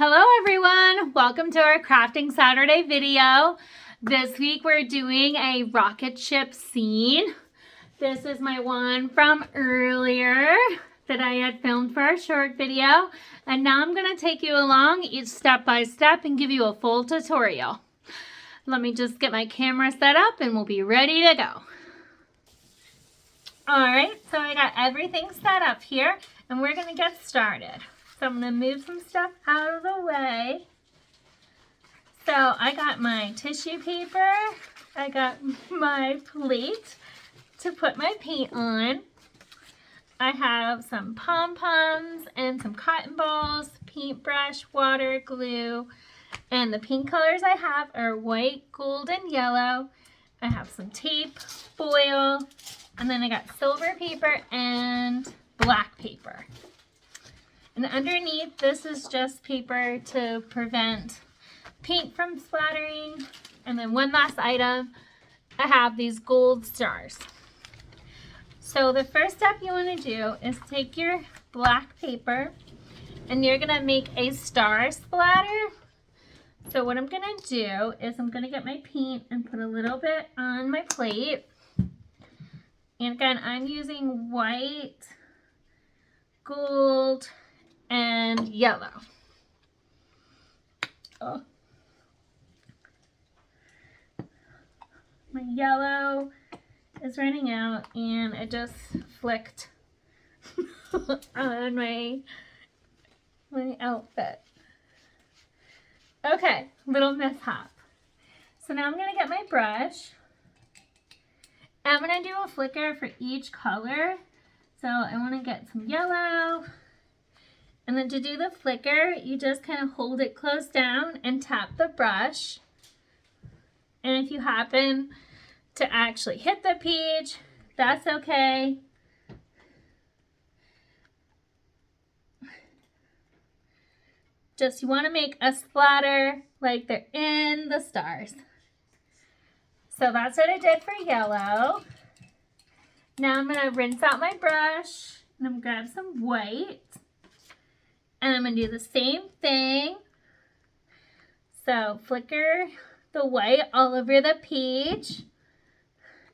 Hello everyone, welcome to our Crafting Saturday video. This week we're doing a rocket ship scene. This is my one from earlier that I had filmed for our short video. And now I'm going to take you along each step by step and give you a full tutorial. Let me just get my camera set up and we'll be ready to go. Alright, so I got everything set up here and we're going to get started. So I'm going to move some stuff out of the way. So I got my tissue paper. I got my plate to put my paint on. I have some pom-poms and some cotton balls, paintbrush, water, glue, and the paint colors I have are white, gold, and yellow. I have some tape, foil, and then I got silver paper and black paper. And underneath, this is just paper to prevent paint from splattering. And then one last item, I have these gold stars. So the first step you want to do is take your black paper and you're going to make a star splatter. So what I'm going to do is I'm going to get my paint and put a little bit on my plate. And again, I'm using white, gold, and yellow. Oh. My yellow is running out and it just flicked on my outfit. Okay, little mishap. So now I'm going to get my brush. I'm going to do a flicker for each color. So I want to get some yellow. And then to do the flicker, you just kind of hold it close down and tap the brush. And if you happen to actually hit the page, that's okay. Just you want to make a splatter like they're in the stars. So that's what I did for yellow. Now I'm going to rinse out my brush and I'm going to grab some white. And I'm going to do the same thing. So flicker the white all over the page.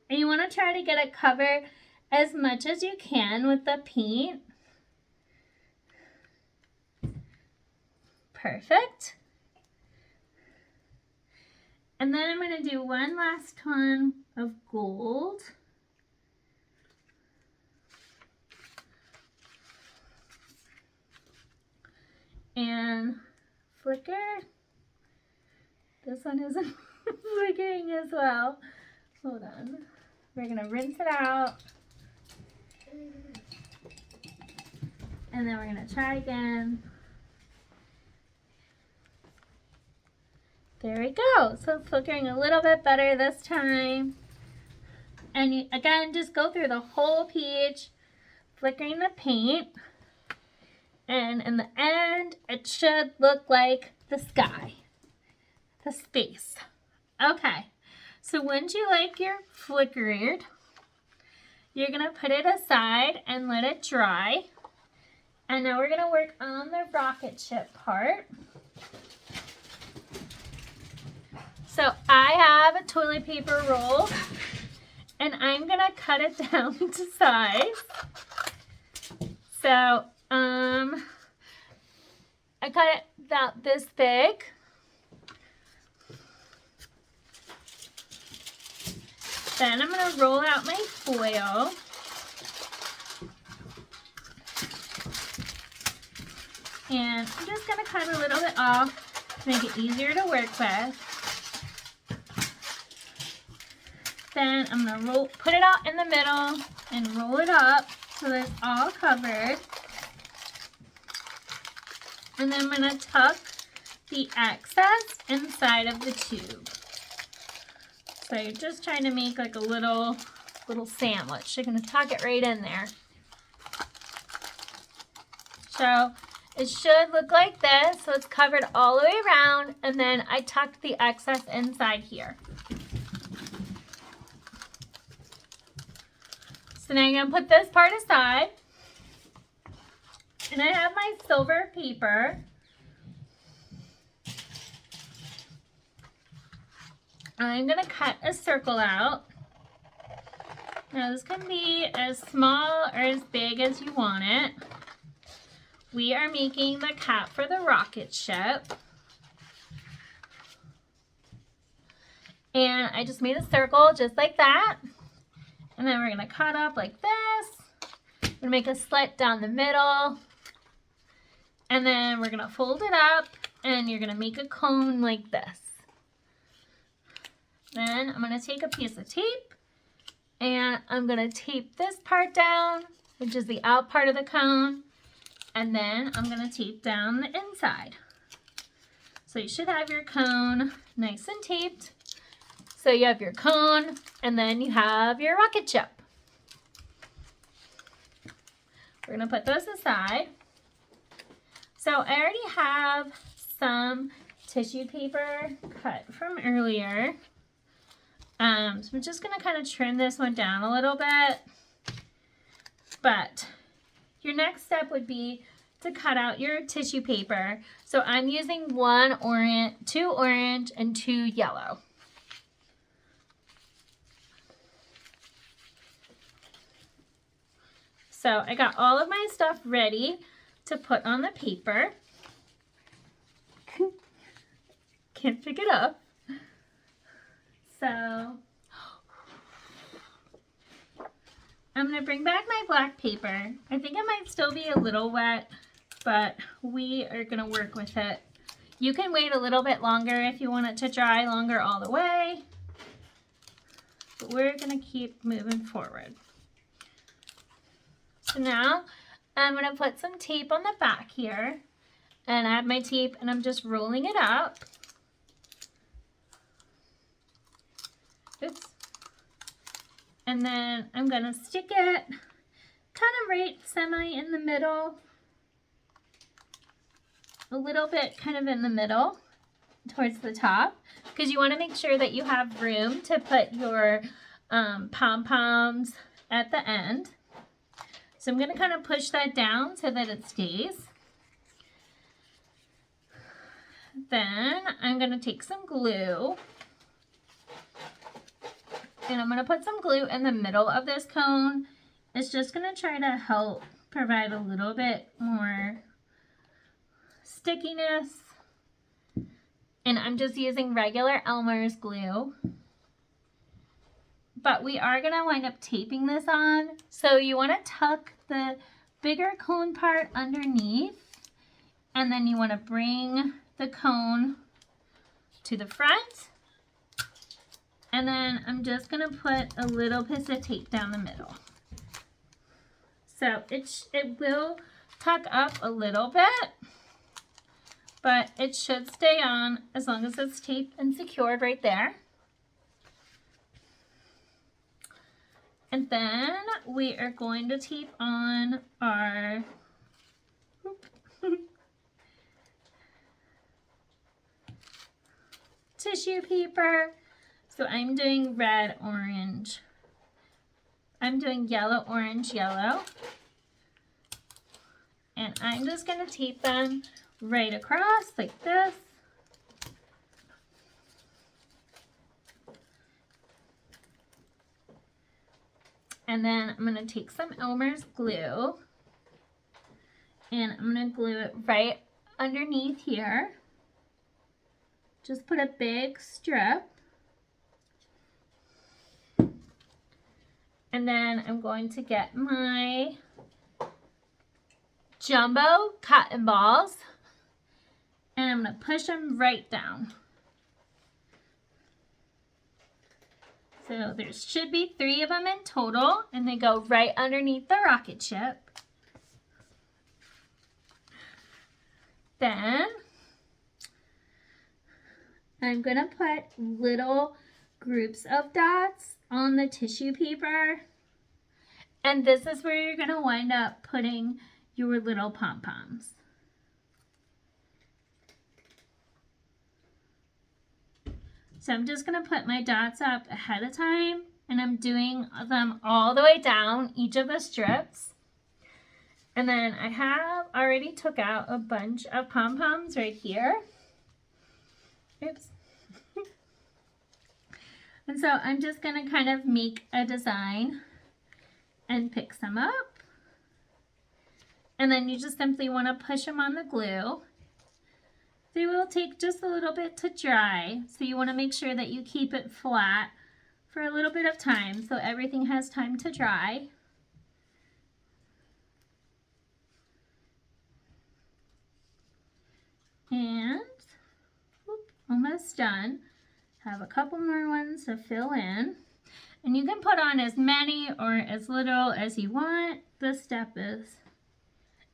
And you want to try to get it covered as much as you can with the paint. Perfect. And then I'm going to do one last one of gold. And flicker. This one isn't flickering as well. Hold on. We're going to rinse it out. And then we're going to try again. There we go. So it's flickering a little bit better this time. And you, again, just go through the whole page, flickering the paint. And in the end, it should look like the sky, the space. Okay, so once you like your flickered, you're going to put it aside and let it dry. And now we're going to work on the rocket ship part. So I have a toilet paper roll, and I'm going to cut it down to size. So, I cut it about this big. Then I'm going to roll out my foil. And I'm just going to cut a little bit off to make it easier to work with. Then I'm going to put it out in the middle and roll it up so that it's all covered. And then I'm going to tuck the excess inside of the tube. So you're just trying to make like a little sandwich. You're going to tuck it right in there. So it should look like this. So it's covered all the way around. And then I tucked the excess inside here. So now you're going to put this part aside. And I have my silver paper. I'm going to cut a circle out. Now this can be as small or as big as you want it. We are making the cap for the rocket ship. And I just made a circle just like that. And then we're going to cut up like this. We're going to make a slit down the middle. And then we're going to fold it up and you're going to make a cone like this. Then I'm going to take a piece of tape and I'm going to tape this part down, which is the out part of the cone. And then I'm going to tape down the inside. So you should have your cone nice and taped. So you have your cone and then you have your rocket ship. We're going to put those aside. So I already have some tissue paper cut from earlier. So I'm just going to kind of trim this one down a little bit. But your next step would be to cut out your tissue paper. So I'm using 2 orange, and 2 yellow. So I got all of my stuff ready to put on the paper. Can't pick it up. So I'm going to bring back my black paper. I think it might still be a little wet, but we are going to work with it. You can wait a little bit longer if you want it to dry longer all the way. But we're going to keep moving forward. So now I'm going to put some tape on the back here. And I have my tape and I'm just rolling it up. Oops. And then I'm going to stick it kind of right semi in the middle. A little bit kind of in the middle towards the top. Because you want to make sure that you have room to put your pom-poms at the end. So I'm going to kind of push that down so that it stays. Then I'm going to take some glue. And I'm going to put some glue in the middle of this cone. It's just going to try to help provide a little bit more stickiness. And I'm just using regular Elmer's glue. But we are going to wind up taping this on. So you want to tuck the bigger cone part underneath. And then you want to bring the cone to the front. And then I'm just going to put a little piece of tape down the middle. So it will tuck up a little bit, but it should stay on as long as it's taped and secured right there. And then we are going to tape on our tissue paper. So I'm doing red, orange. I'm doing yellow, orange, yellow. And I'm just going to tape them right across like this. And then I'm going to take some Elmer's glue. And I'm going to glue it right underneath here. Just put a big strip. And then I'm going to get my jumbo cotton balls and I'm going to push them right down. So there should be 3 of them in total and they go right underneath the rocket ship. Then I'm going to put little groups of dots on the tissue paper. And this is where you're going to wind up putting your little pom-poms. So I'm just going to put my dots up ahead of time and I'm doing them all the way down each of the strips. And then I have already took out a bunch of pom-poms right here. Oops. And so I'm just going to kind of make a design and pick some up. And then you just simply want to push them on the glue. They will take just a little bit to dry, so you want to make sure that you keep it flat for a little bit of time so everything has time to dry. And almost done. Have a couple more ones to fill in. And you can put on as many or as little as you want. This step is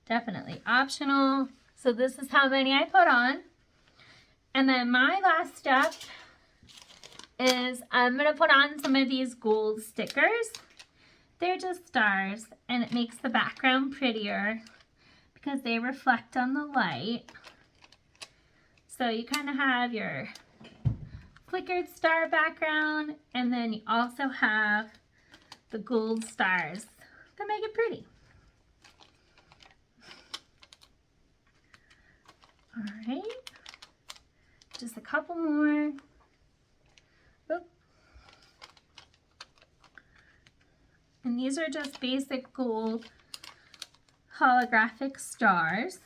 definitely optional. So this is how many I put on. And then my last step is I'm going to put on some of these gold stickers. They're just stars, and it makes the background prettier because they reflect on the light. So you kind of have your flickered star background, and then you also have the gold stars to make it pretty. All right. Just a couple more. Oop. And these are just basic gold holographic stars.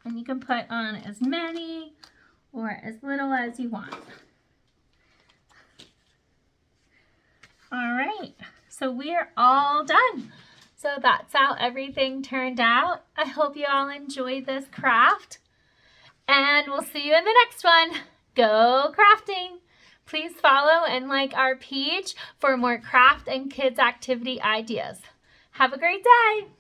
And you can put on as many or as little as you want. All right, so we're all done. So that's how everything turned out. I hope you all enjoyed this craft. And we'll see you in the next one. Go crafting! Please follow and like our page for more craft and kids activity ideas. Have a great day!